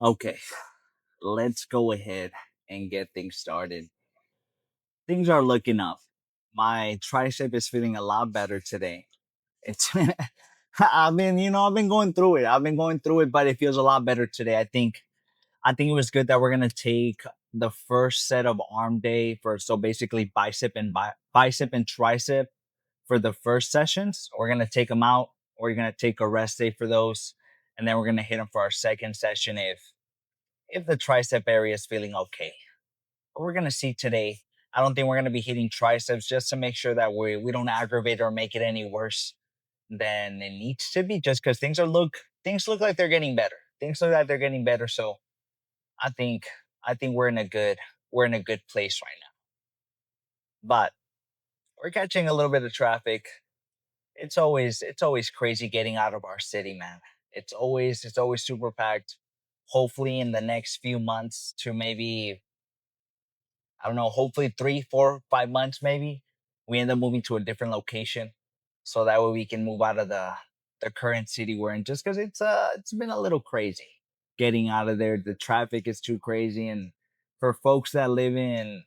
Okay, let's go ahead and get things started. Things are looking up. My tricep is feeling a lot better today. It's I've been going through it. I've been going through it, but it feels a lot better today. I think it was good that we're gonna take the first set of arm day for so basically bicep and tricep for the first sessions. We're gonna take them out. We're gonna take a rest day for those, and then we're gonna hit them for our second session if the tricep area is feeling okay. But we're gonna see today. I don't think we're gonna be hitting triceps just to make sure that we don't aggravate or make it any worse than it needs to be. Just because things look like they're getting better. Things look like they're getting better. So I think I think we're in a good place right now. But we're catching a little bit of traffic. It's always crazy getting out of our city, man. It's always super packed. Hopefully in the next few months to maybe I don't know, hopefully 3, 4, 5 months maybe, we end up moving to a different location. So that way we can move out of the current city we're in just because it's been a little crazy getting out of there. The traffic is too crazy. And for folks that live in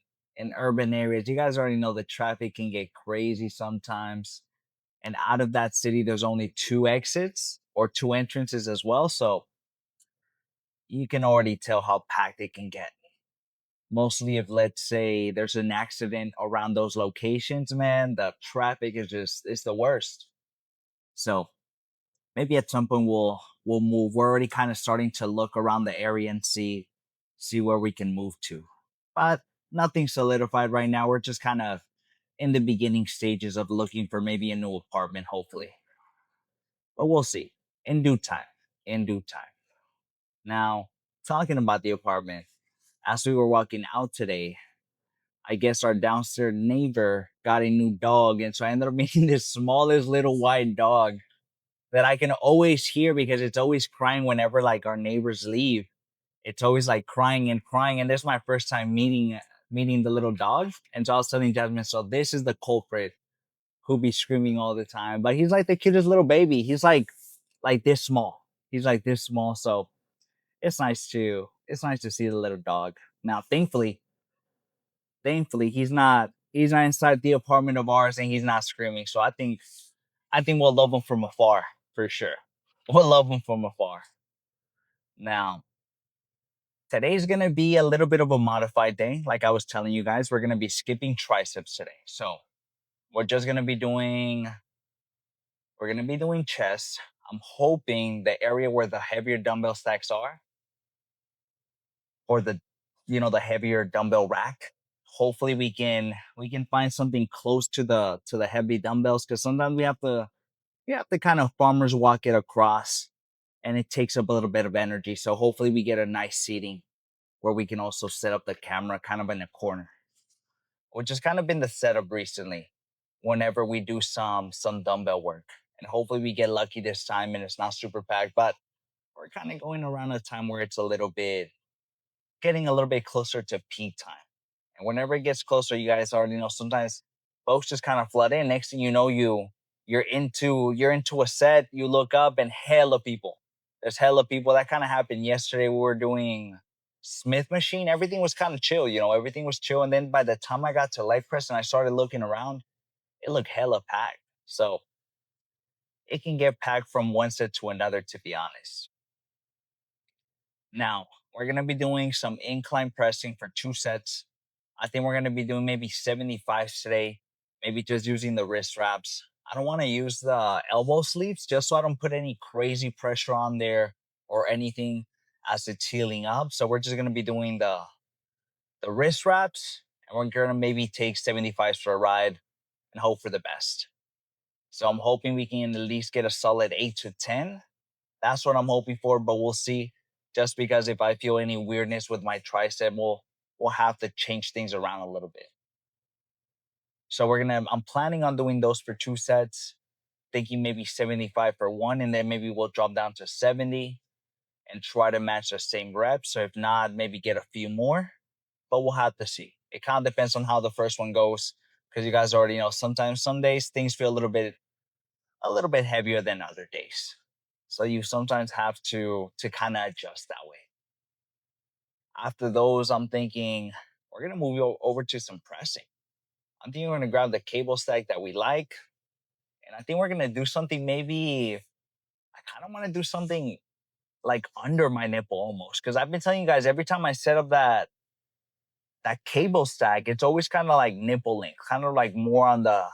urban areas, you guys already know the traffic can get crazy sometimes. And out of that city, there's only two exits or two entrances as well. So you can already tell how packed it can get. Mostly if let's say there's an accident around those locations, man, the traffic is just it's the worst. So maybe at some point we'll move. We're already kind of starting to look around the area and see where we can move to. But nothing solidified right now. We're just kind of in the beginning stages of looking for maybe a new apartment, hopefully. But we'll see. In due time. In due time. Now, talking about the apartment, as we were walking out today, I guess our downstairs neighbor got a new dog. And so I ended up meeting this smallest little white dog that I can always hear because it's always crying whenever like our neighbors leave. It's always like crying and crying. And this is my first time meeting the little dog. And so I was telling Jasmine, so this is the culprit who be screaming all the time. But he's like the cutest little baby. He's like this small. He's like this small. So it's nice to see the little dog. Now, thankfully he's not inside the apartment of ours and he's not screaming. So I think we'll love him from afar for sure. We'll love him from afar. Now, today's gonna be a little bit of a modified day. Like I was telling you guys, we're gonna be skipping triceps today. So we're just gonna be doing we're gonna be doing chest. I'm hoping the area where the heavier dumbbell stacks are, or the heavier dumbbell rack. Hopefully we can find something close to the heavy dumbbells because sometimes we have to kind of farmers walk it across and it takes up a little bit of energy. So hopefully we get a nice seating where we can also set up the camera kind of in a corner, which has kind of been the setup recently whenever we do some dumbbell work. And hopefully we get lucky this time and it's not super packed, but we're kind of going around a time where it's a little bit getting a little bit closer to peak time. And whenever it gets closer, you guys already know sometimes folks just kind of flood in. Next thing you know, you're into a set, you look up and hella people. There's hella people. That kind of happened yesterday. We were doing Smith machine. Everything was kind of chill, everything was chill. And then by the time I got to leg press and I started looking around, it looked hella packed. So it can get packed from one set to another, to be honest. Now, we're going to be doing some incline pressing for two sets. I think we're going to be doing maybe 75s today, maybe just using the wrist wraps. I don't want to use the elbow sleeves just so I don't put any crazy pressure on there or anything as it's healing up. So we're just going to be doing the wrist wraps and we're going to maybe take 75s for a ride and hope for the best. So I'm hoping we can at least get a solid 8 to 10. That's what I'm hoping for, but we'll see. Just because if I feel any weirdness with my tricep, we'll have to change things around a little bit. So I'm planning on doing those for two sets, thinking maybe 75 for one, and then maybe we'll drop down to 70 and try to match the same reps. So if not, maybe get a few more, but we'll have to see. It kind of depends on how the first one goes, because you guys already know sometimes some days things feel a little bit heavier than other days. So you sometimes have to kind of adjust that way. After those, I'm thinking we're gonna move over to some pressing. I'm thinking we're gonna grab the cable stack that we like, and I think we're gonna do something. Maybe I kind of want to do something like under my nipple almost, because I've been telling you guys every time I set up that cable stack, it's always kind of like nipple length, kind of like more on the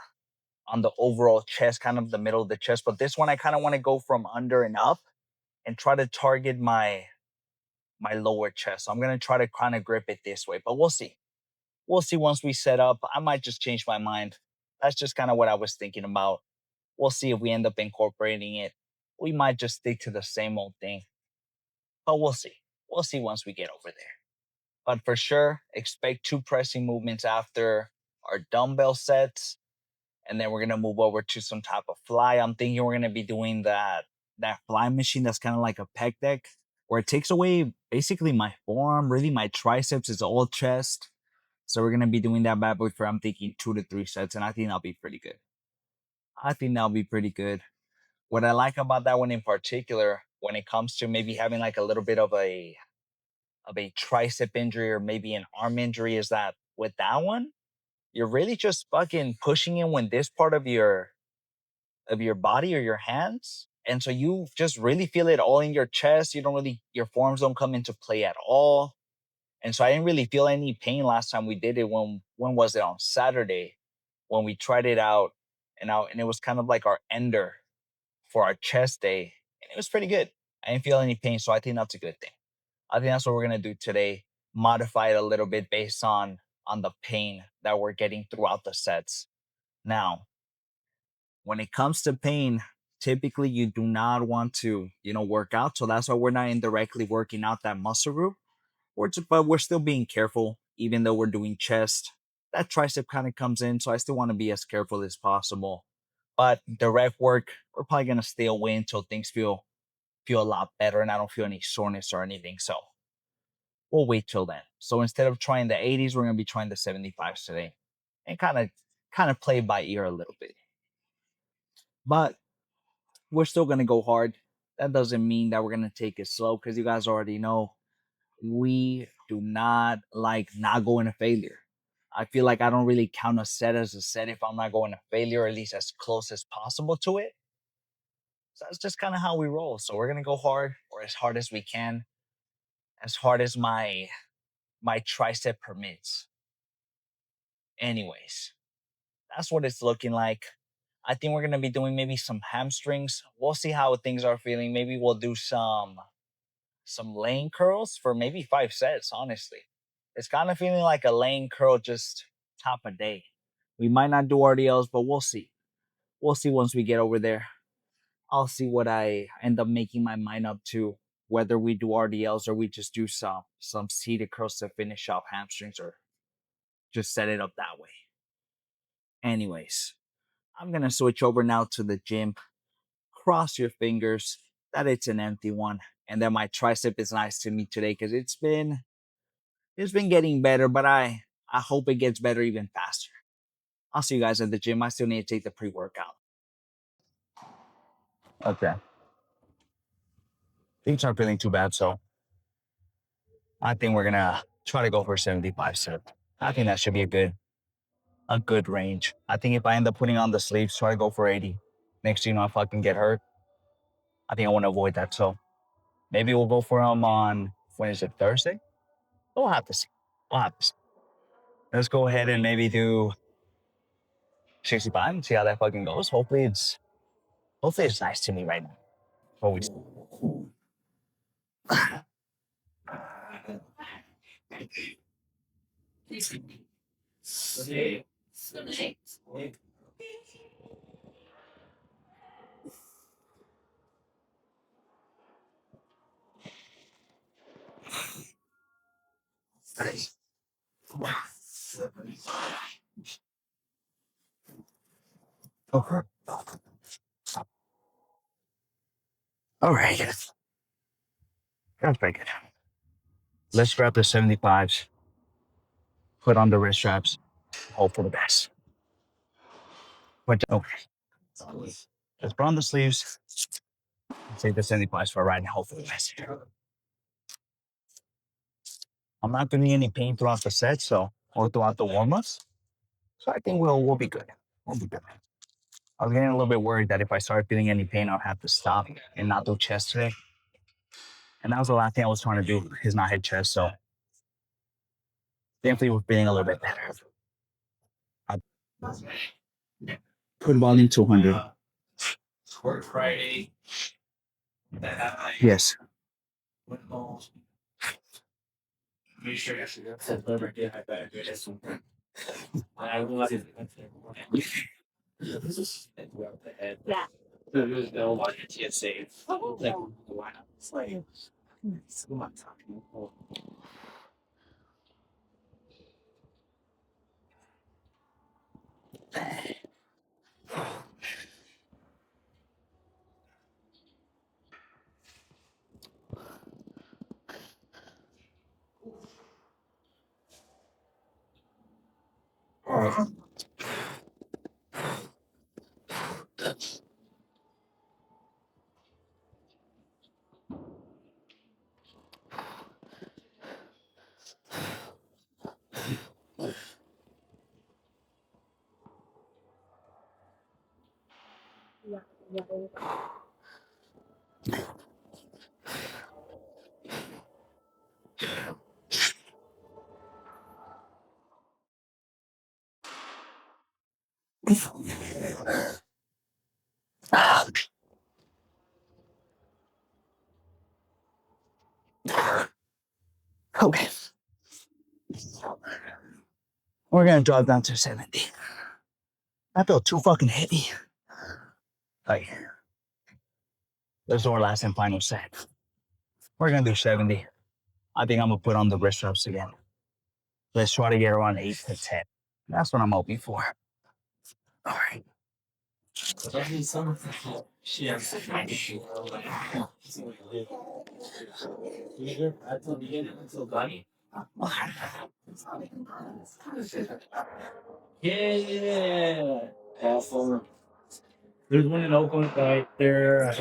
overall chest, kind of the middle of the chest. But this one, I kind of want to go from under and up and try to target my lower chest. So I'm gonna try to kind of grip it this way, but we'll see. We'll see once we set up. I might just change my mind. That's just kind of what I was thinking about. We'll see if we end up incorporating it. We might just stick to the same old thing, but we'll see. We'll see once we get over there. But for sure, expect two pressing movements after our dumbbell sets. And then we're gonna move over to some type of fly. I'm thinking we're gonna be doing that fly machine that's kind of like a pec deck, where it takes away basically my forearm, really my triceps is all chest. So we're gonna be doing that bad boy for I'm thinking 2 to 3 sets, and I think that'll be pretty good. I think that'll be pretty good. What I like about that one in particular, when it comes to maybe having like a little bit of a tricep injury or maybe an arm injury, is that with that one, you're really just fucking pushing in when this part of your body or your hands. And so you just really feel it all in your chest. You don't really, your forearms don't come into play at all. And so I didn't really feel any pain last time we did it. When was it? On Saturday when we tried it out, and it was kind of like our ender for our chest day. And it was pretty good. I didn't feel any pain. So I think that's a good thing. I think that's what we're gonna do today. Modify it a little bit based on the pain that we're getting throughout the sets. Now, when it comes to pain, typically you do not want to, work out. So that's why we're not indirectly working out that muscle group. But we're still being careful, even though we're doing chest. That tricep kind of comes in, so I still want to be as careful as possible. But direct work, we're probably gonna stay away until things feel a lot better and I don't feel any soreness or anything. So we'll wait till then. So instead of trying the 80s, we're gonna be trying the 75s today, and kind of play by ear a little bit. But we're still gonna go hard. That doesn't mean that we're gonna take it slow, because you guys already know we do not like not going to failure. I feel like I don't really count a set as a set if I'm not going to failure, or at least as close as possible to it. So that's just kind of how we roll. So we're gonna go hard, or as hard as we can, as hard as my tricep permits. Anyways, that's what it's looking like. I think we're gonna be doing maybe some hamstrings. We'll see how things are feeling. Maybe we'll do some lane curls for maybe 5 sets, honestly. It's kind of feeling like a lane curl just top a day. We might not do RDLs, but we'll see. We'll see once we get over there. I'll see what I end up making my mind up to, whether we do RDLs or we just do some seated curls to finish off hamstrings, or just set it up that way. Anyways, I'm gonna switch over now to the gym. Cross your fingers that it's an empty one, and that my tricep is nice to me today, because it's been getting better, but I hope it gets better even faster. I'll see you guys at the gym. I still need to take the pre-workout. Okay. Things aren't feeling too bad, so I think we're gonna try to go for 75 set. I think that should be a good range. I think if I end up putting on the sleeves, try to go for 80. Next thing you know, if I can get hurt, I think I want to avoid that. So maybe we'll go for them on, when is it, Thursday? We'll have to see. We'll have to see. Let's go ahead and maybe do 65 and see how that fucking goes. Hopefully it's nice to me right now. Always. Okay. All right. That's pretty good. Let's grab the 75s, put on the wrist straps, hope for the best. Okay. Just put on the sleeves, take the 75s for a ride, and hope for the best. I'm not feeling any pain throughout the set, so or throughout the warm-ups. So I think we'll be good. We'll be good. I was getting a little bit worried that if I started feeling any pain, I'll have to stop and not do chest today. And that was the last thing I was trying to do is not hit chest. So definitely we're feeling a little bit better. I put volume 200. Work Friday. Yes. Make sure you said never get high back. I realize yeah. There's no one TSA. Like, why not? It's like, come on, okay. We're gonna drop down to 70. I feel too fucking heavy. Like, this is our last and final set. We're gonna do 70. I think I'm gonna put on the wrist ups again. Let's try to get around 8 to 10. That's what I'm hoping for. All right. Yeah. Awesome. There's one in Oakland right there.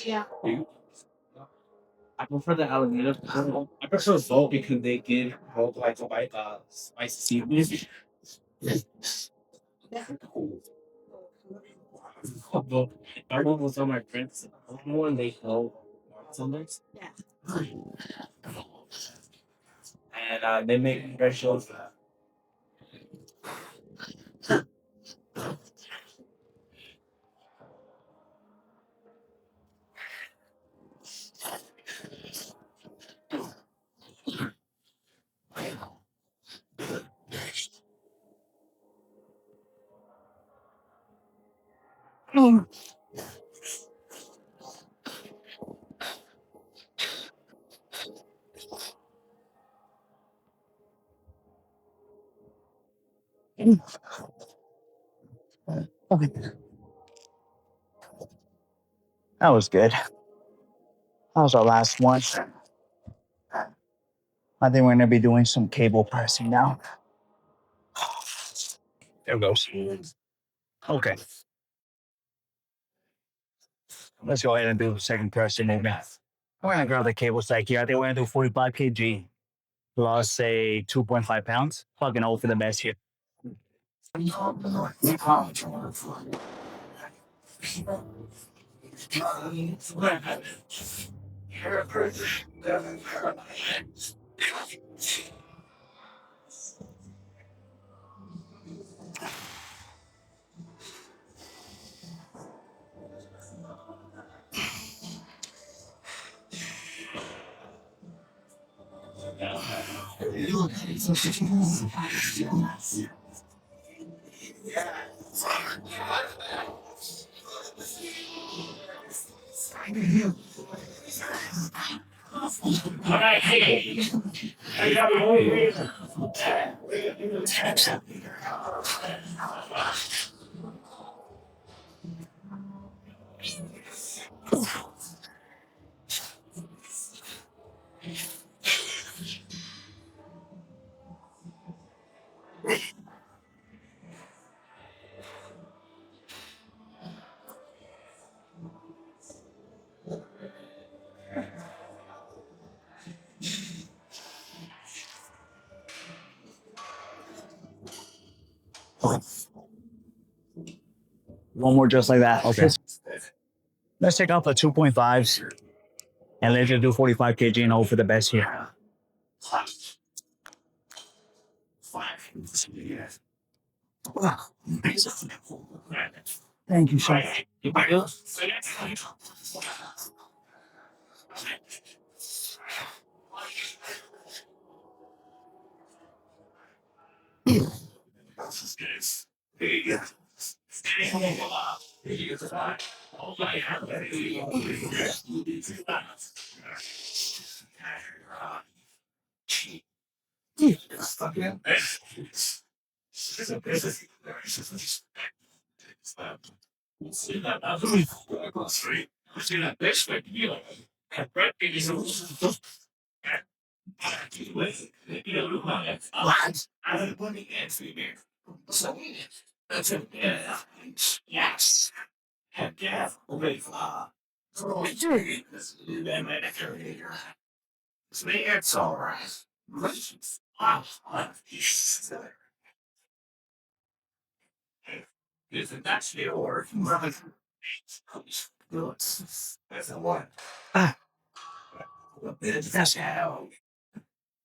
Yeah. I prefer the Alameda. I prefer both because they give both like spicy seafood. But I went with some of my friends. More they know sometimes. Yeah. And they make specials. Okay. That was good. That was our last one. I think we're gonna be doing some cable pressing now. There goes. Okay. Let's go ahead and do the second pressing movement. We're gonna grab the cable stack here. I think we're gonna do 45 kg plus say 2.5 pounds. Fucking hope for the best here. One more just like that. Okay. Let's take off the 2.5s and let's just do 45 kg and hope for the best here. Thank you, sir.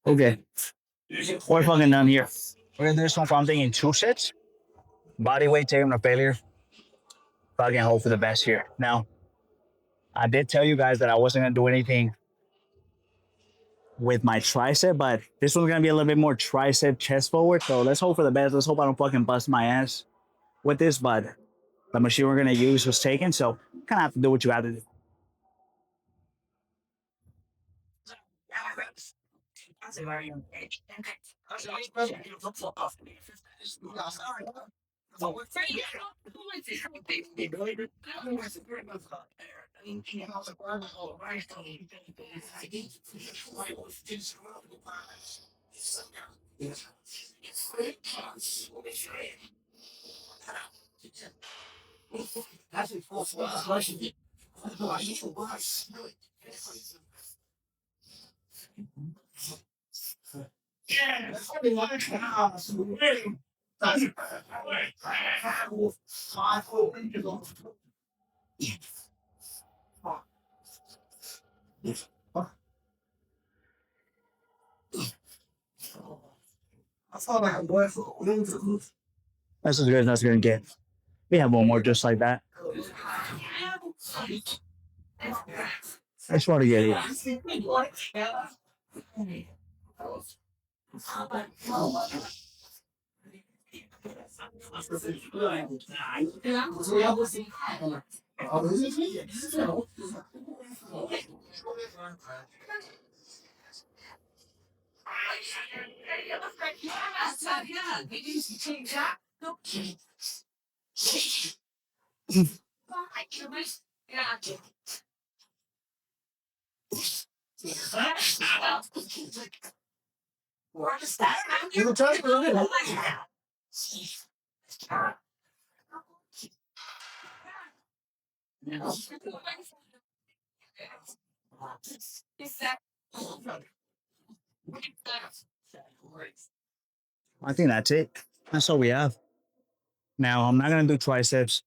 Okay. We're fucking done here. We're gonna do this one for I'm thinking 2 sets. Body weight, take them to failure. Fucking hope for the best here. Now, I did tell you guys that I wasn't gonna do anything with my tricep, but this one's gonna be a little bit more tricep chest forward. So let's hope for the best. Let's hope I don't fucking bust my ass with this, but the machine we're gonna use was taken, so kind of have to do what you have to do. That's as good as that's gonna get. We have one more just like that. I just want to get it. I think that's it. That's all we have. Now I'm not gonna do triceps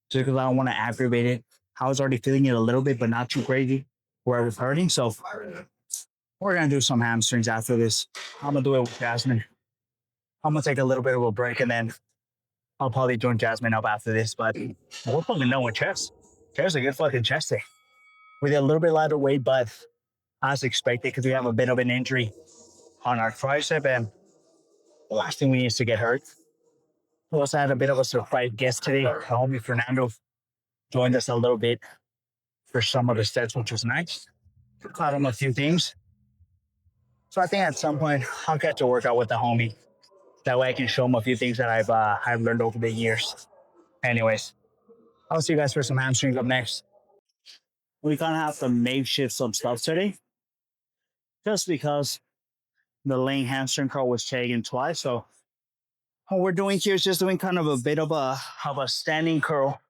just because I don't want to aggravate it. I was already feeling it a little bit, but not too crazy where it was hurting. So we're gonna do some hamstrings after this. I'm gonna do it with Jasmine. I'm gonna take a little bit of a break and then I'll probably join Jasmine up after this. But we're fucking done with chest. Chest is a good fucking chest day. We did a little bit lighter weight, but as expected because we have a bit of an injury on our tricep, and the last thing we need is to get hurt. We also had a bit of a surprise guest today. Our homie Fernando joined us a little bit for some of the sets, which was nice. Taught him a few things. So I think at some point I'll get to work out with the homie. That way I can show him a few things that I've learned over the years. Anyways, I'll see you guys for some hamstrings up next. We kind of have to makeshift some stuff today, just because the lane hamstring curl was taken twice. So what we're doing here is just doing kind of a bit of a standing curl.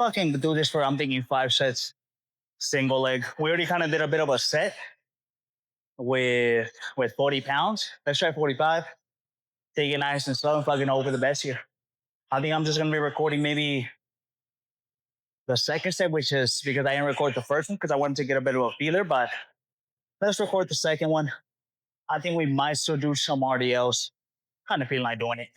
I can do this for I'm thinking 5 sets, single leg. We already kind of did a bit of a set with 40 pounds. Let's try 45. Take it nice and slow and fucking over the best here. I think I'm just gonna be recording maybe the second set, which is because I didn't record the first one because I wanted to get a bit of a feeler, but let's record the second one. I think we might still do some RDLs. Kind of feeling like doing it.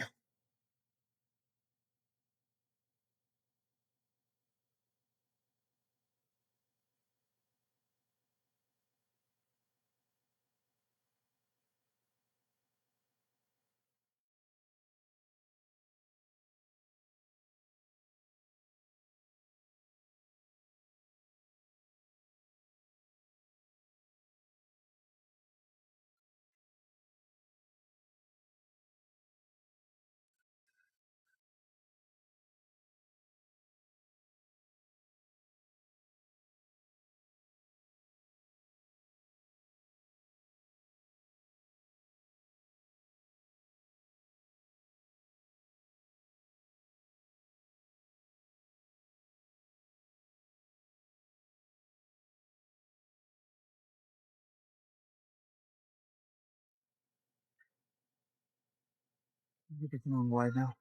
Everything on wide now.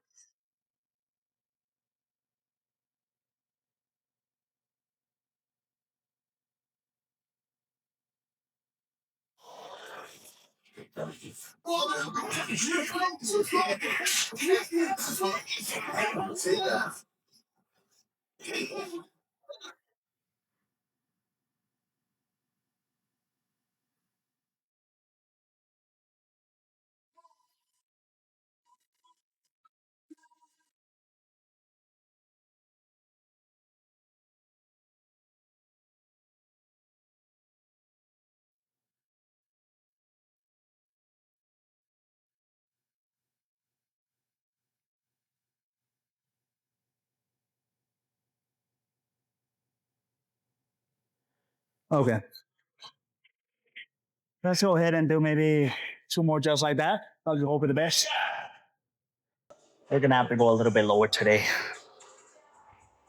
Okay. Let's go ahead and do maybe two more just like that. I'll just hope for the best. We're gonna have to go a little bit lower today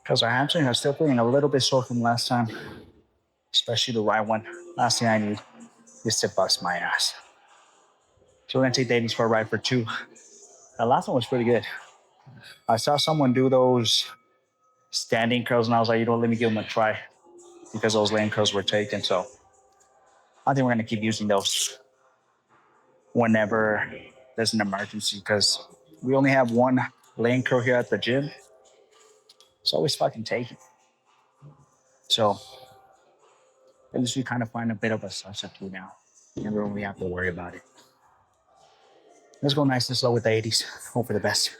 because our hamstring are still feeling a little bit sore from last time, especially the right one. Last thing I need is to bust my ass. So we're gonna take Davies for a ride for two. The last one was pretty good. I saw someone do those standing curls, and I was like, you know, let me give them a try because those lane curls were taken. So I think we're gonna keep using those whenever there's an emergency because we only have one lane curl here at the gym. It's always fucking taken. So at least we kind of find a bit of a substitute now. Never really have to worry about it. Let's go nice and slow with the 80s. Hope for the best.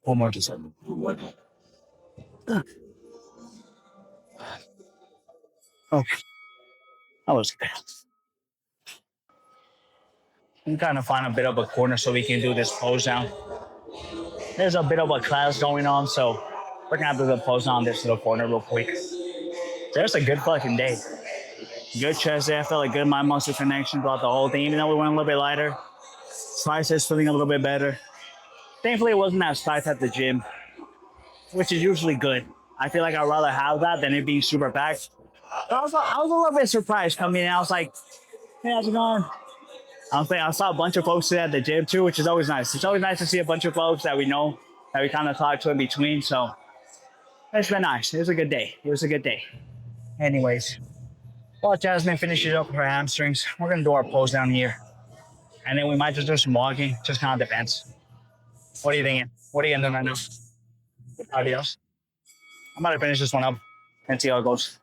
One more just. Okay. That was good. We kind of find a bit of a corner so we can do this pose down. There's a bit of a class going on, so we're gonna have to do the pose down this little corner real quick. There's a good fucking day. Good chest day. I felt like good mind muscle connection throughout the whole thing, even though we went a little bit lighter. Triceps feeling a little bit better. Thankfully, it wasn't as tight at the gym, which is usually good. I feel like I'd rather have that than it being super packed. I was a little bit surprised coming in. I was like, hey, how's it going? I saw a bunch of folks at the gym too, which is always nice. It's always nice to see a bunch of folks that we know that we kind of talked to in between. So it's been nice. It was a good day. It was a good day. Anyways, while Jasmine finishes up her hamstrings, we're gonna do our pose down here, and then we might just do some walking. Just kind of depends. What are you thinking? What are you gonna do right now? Adios. I'm about to finish this one up and see how it goes.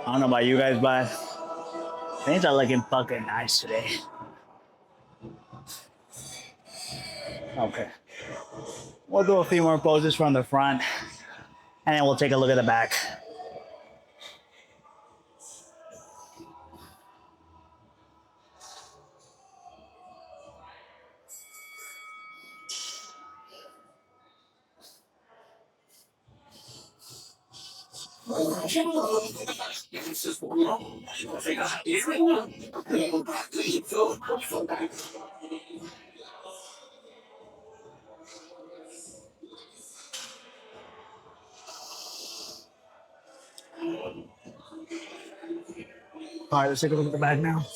I don't know about you guys, but things are looking fucking nice today. Okay. We'll do a few more poses from the front, and then we'll take a look at the back. All right, let's take a look at the back now.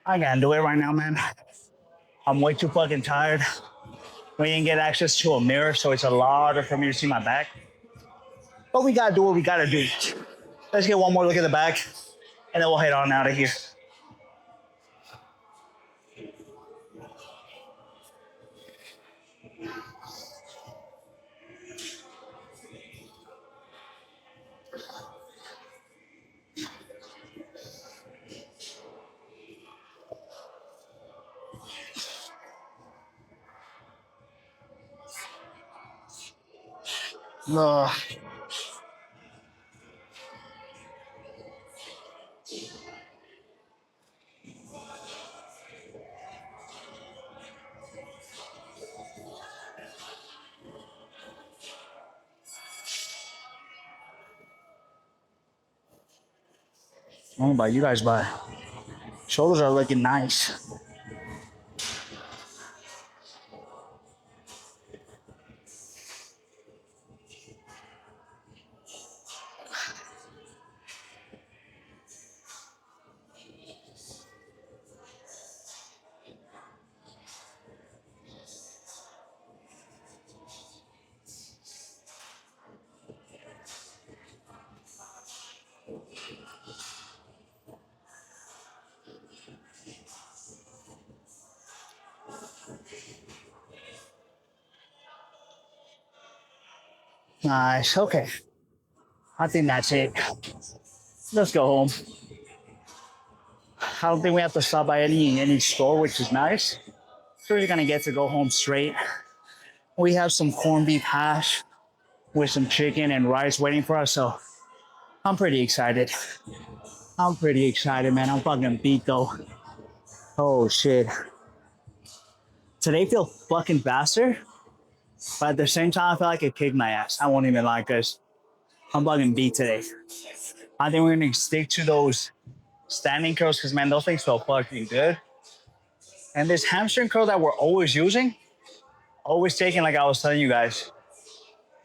I can't do it right now, man. I'm way too fucking tired. We didn't get access to a mirror, so it's a lot harder for me to see my back. But we gotta do what we gotta do. Let's get one more look at the back, and then we'll head on out of here. I don't know about you guys, but shoulders are looking nice. Nice. Okay. I think that's it. Let's go home. I don't think we have to stop by any store, which is nice. So we're gonna get to go home straight. We have some corned beef hash with some chicken and rice waiting for us. So I'm pretty excited. I'm pretty excited, man. I'm fucking beat though. Oh shit. Today feel fucking faster, but at the same time, I feel like it kicked my ass. I won't even lie, cause I'm fucking beat today. I think we're gonna stick to those standing curls, cause man, those things feel fucking good. And this hamstring curl that we're always using, always taking, like I was telling you guys,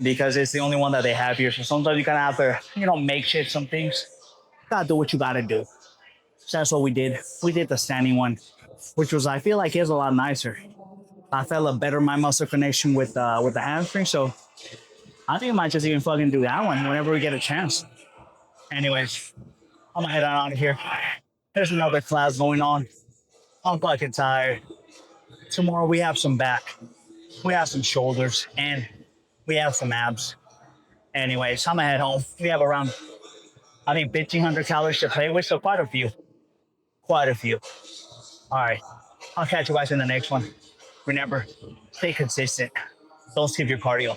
because it's the only one that they have here. So sometimes you kind of have to, make shift some things. Gotta do what you gotta do. So that's what we did. We did the standing one, which was, I feel like, is a lot nicer. I felt a better mind muscle connection with the hamstring. So I think I might just even fucking do that one whenever we get a chance. Anyways, I'm gonna head on out of here. There's another class going on. I'm fucking tired. Tomorrow we have some back, we have some shoulders, and we have some abs. Anyways, I'm gonna head home. We have around, I think, 1,500 calories to play with, so quite a few. Quite a few. All right. I'll catch you guys in the next one. Remember, stay consistent. Don't skip your cardio.